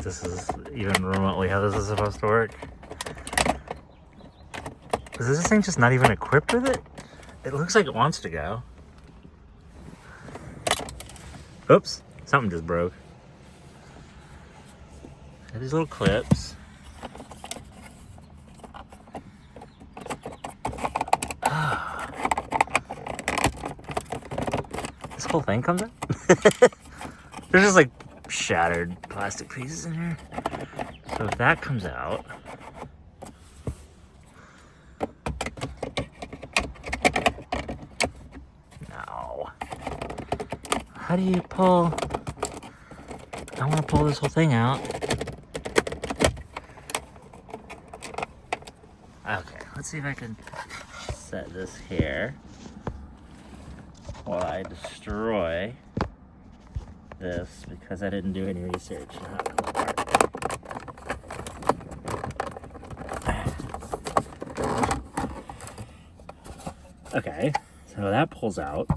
this is even remotely how this is supposed to work. Is this thing just not even equipped with it? It looks like it wants to go. Oops, something just broke. Got these little clips. This whole thing comes out? There's just like shattered plastic pieces in here. So if that comes out, no. How do you pull? I want to pull this whole thing out. Okay, let's see if I can set this here while I destroy this because I didn't do any research on how it comes apart. Okay, so that pulls out.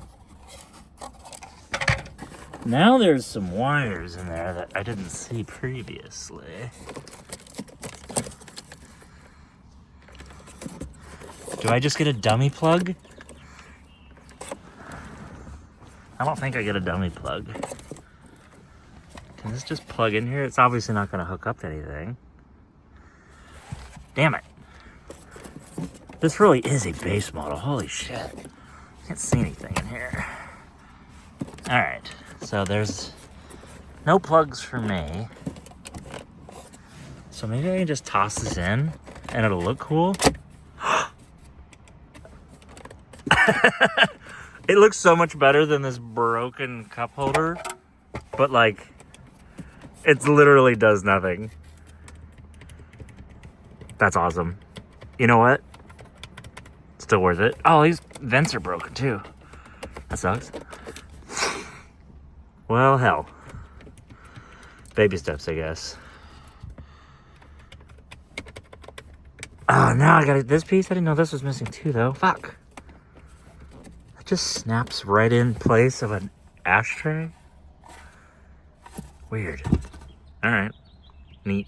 Now there's some wires in there that I didn't see previously. Do I just get a dummy plug? I don't think I get a dummy plug. Can this just plug in here? It's obviously not going to hook up to anything. Damn it. This really is a base model. Holy shit. Can't see anything in here. Alright, so there's no plugs for me. So maybe I can just toss this in and it'll look cool. It looks so much better than this broken cup holder, but like, it literally does nothing. That's awesome. You know what? Still worth it. Oh, these vents are broken too. That sucks. Well, hell. Baby steps, I guess. Oh, now I got this piece. I didn't know this was missing too, though. Fuck. It just snaps right in place of an ashtray. Weird. All right. Neat.